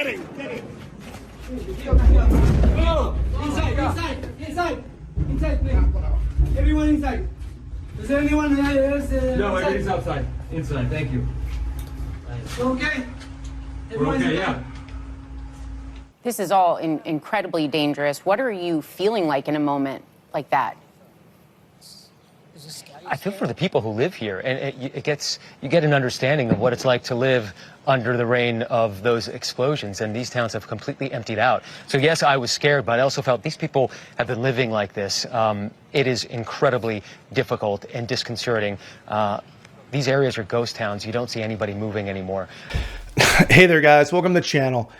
Get him. Go! Inside, please. Everyone inside. Is there anyone else? No, everybody's outside. Inside, thank you. Okay? We're okay, yeah. This is all incredibly dangerous. What are you feeling like in a moment like that? I feel for the people who live here, and you get an understanding of what it's like to live under the reign of those explosions, and these towns have completely emptied out. So yes, I was scared, but I also felt these people have been living like this. It is incredibly difficult and disconcerting. These areas are ghost towns. You don't see anybody moving anymore. Hey there, guys. Welcome to the channel.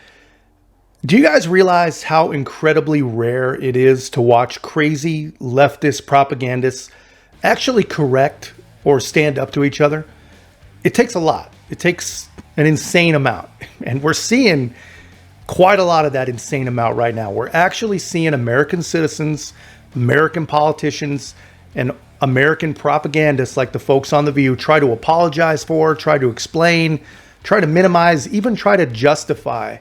Do you guys realize how incredibly rare it is to watch crazy leftist propagandists actually correct or stand up to each other? It takes a lot. It takes an insane amount. And we're seeing quite a lot of that insane amount right now. We're actually seeing American citizens, American politicians, and American propagandists like the folks on The View try to apologize for, try to explain, try to minimize, even try to justify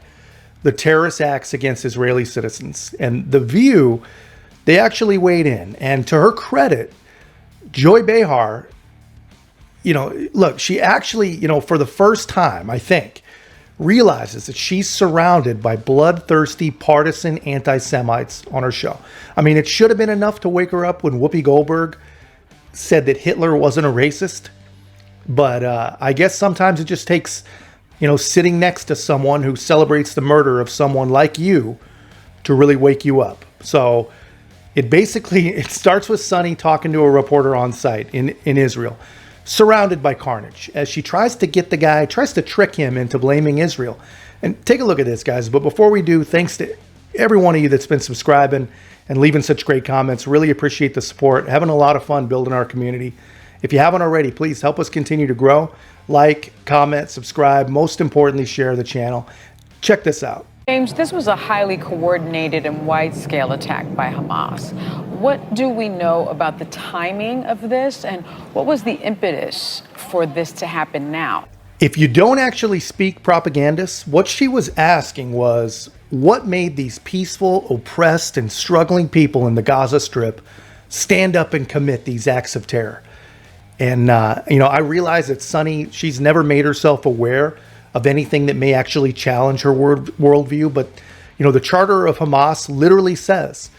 the terrorist acts against Israeli citizens. And The View, they actually weighed in. And to her credit, Joy Behar, look, she actually, for the first time, I think, realizes that she's surrounded by bloodthirsty, partisan anti-Semites on her show. I mean, it should have been enough to wake her up when Whoopi Goldberg said that Hitler wasn't a racist. But I guess sometimes it just takes, sitting next to someone who celebrates the murder of someone like you to really wake you up. So it starts with Sunny talking to a reporter on site in Israel, surrounded by carnage, as she tries to trick him into blaming Israel. And take a look at this, guys. But before we do, thanks to every one of you that's been subscribing and leaving such great comments. Really appreciate the support. Having a lot of fun building our community. If you haven't already, please help us continue to grow. Like, comment, subscribe. Most importantly, share the channel. Check this out. James, this was a highly coordinated and wide-scale attack by Hamas. What do we know about the timing of this, and what was the impetus for this to happen now? If you don't actually speak propagandists, what she was asking was, what made these peaceful, oppressed, and struggling people in the Gaza Strip stand up and commit these acts of terror? And, I realize that Sunny, she's never made herself aware of anything that may actually challenge her worldview. But, the charter of Hamas literally says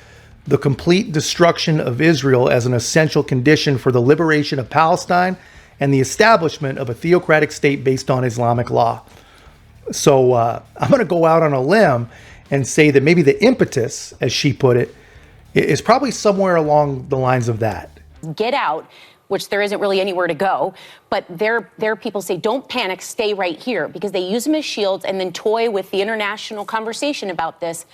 the complete destruction of Israel as an essential condition for the liberation of Palestine and the establishment of a theocratic state based on Islamic law. So I'm going to go out on a limb and say that maybe the impetus, as she put it, is probably somewhere along the lines of that. Get out, which there isn't really anywhere to go. But their people say, don't panic, stay right here, because they use them as shields and then toy with the international conversation about this.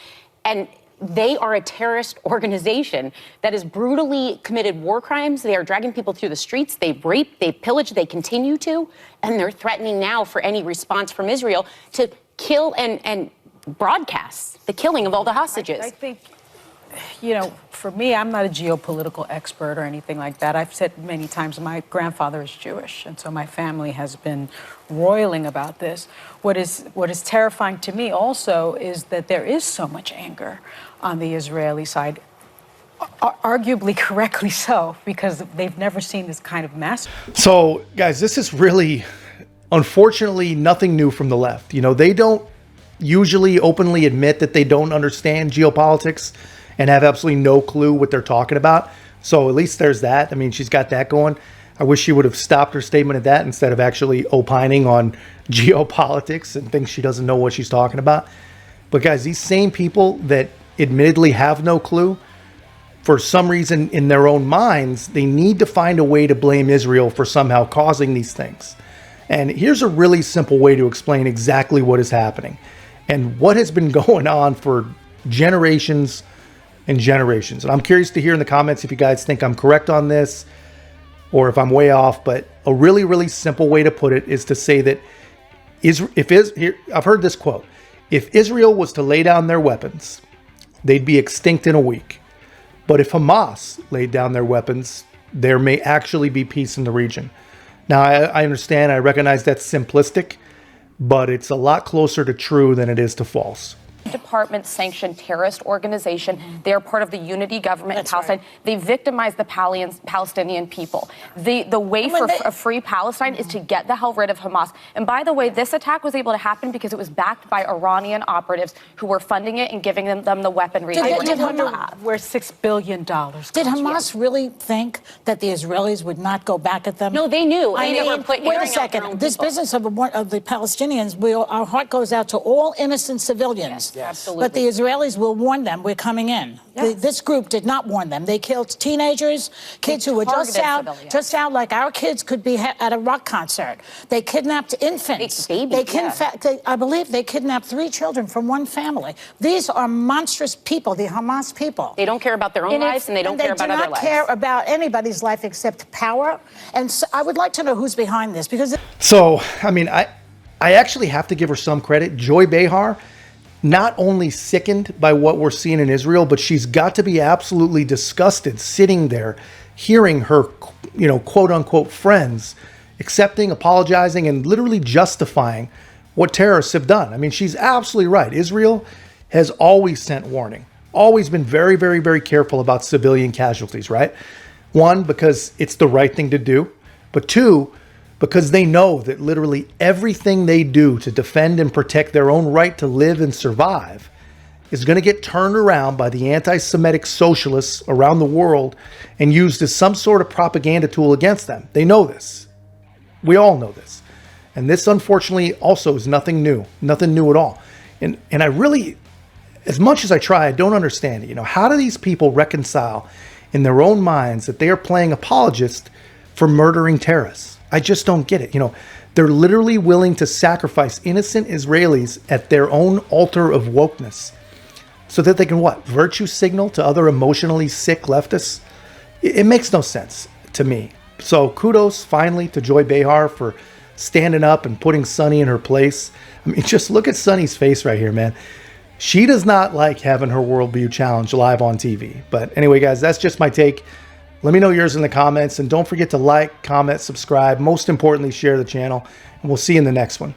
And they are a terrorist organization that has brutally committed war crimes. They are dragging people through the streets. They've raped, they've pillaged, they continue to. And they're threatening now for any response from Israel to kill and broadcast the killing of all the hostages. I think, for me, I'm not a geopolitical expert or anything like that. I've said many times my grandfather is Jewish, and so my family has been roiling about this. What is terrifying to me also is that there is so much anger on the Israeli side, arguably correctly so, because they've never seen this kind of massacre. So, guys, this is really, unfortunately, nothing new from the left. They don't usually openly admit that they don't understand geopolitics and have absolutely no clue what they're talking about. So at least there's that. I mean, she's got that going. I wish she would have stopped her statement at that instead of actually opining on geopolitics and things she doesn't know what she's talking about. But guys, these same people that admittedly have no clue, for some reason in their own minds, they need to find a way to blame Israel for somehow causing these things. And here's a really simple way to explain exactly what is happening and what has been going on for generations and generations. And I'm curious to hear in the comments if you guys think I'm correct on this or if I'm way off. But a really, really simple way to put it is to say that I've heard this quote: if Israel was to lay down their weapons, they'd be extinct in a week. But if Hamas laid down their weapons, there may actually be peace in the region. Now, I understand, I recognize that's simplistic, but it's a lot closer to true than it is to false. Department sanctioned terrorist organization. They are part of the unity government in Palestine. Right. They victimize the Palestinian people. The way for a free Palestine is to get the hell rid of Hamas. And by the way, this attack was able to happen because it was backed by Iranian operatives who were funding it and giving them the weaponry. Where $6 billion. Did Hamas really think that the Israelis would not go back at them? No, they knew. Wait a second. This business of the Palestinians, our heart goes out to all innocent civilians. Yes, absolutely. But the Israelis will warn them, we're coming in. Yes. This group did not warn them. They killed teenagers, kids who were just out like our kids could be at a rock concert. They kidnapped infants. I believe they kidnapped 3 children from one family. These are monstrous people, the Hamas people. They don't care about their own lives, and they don't care about other lives. They do not care about anybody's life except power. And so I would like to know who's behind this, because... So, I mean, I actually have to give her some credit. Joy Behar, not only sickened by what we're seeing in Israel, but she's got to be absolutely disgusted sitting there, hearing her, quote unquote friends accepting, apologizing, and literally justifying what terrorists have done. I mean, she's absolutely right. Israel has always sent warning, always been very, very, very careful about civilian casualties, right? 1, because it's the right thing to do, but 2, because they know that literally everything they do to defend and protect their own right to live and survive is going to get turned around by the anti-Semitic socialists around the world and used as some sort of propaganda tool against them. They know this. We all know this. And this, unfortunately, also is nothing new at all. And I really, as much as I try, I don't understand it. How do these people reconcile in their own minds that they are playing apologist for murdering terrorists? I just don't get it. They're literally willing to sacrifice innocent Israelis at their own altar of wokeness so that they can virtue signal to other emotionally sick leftists? It makes no sense to me. So kudos finally to Joy Behar for standing up and putting Sunny in her place. I mean, just look at Sunny's face right here, man. She does not like having her worldview challenged live on TV. But anyway, guys, that's just my take. Let me know yours in the comments, and don't forget to like, comment, subscribe. Most importantly, share the channel, and we'll see you in the next one.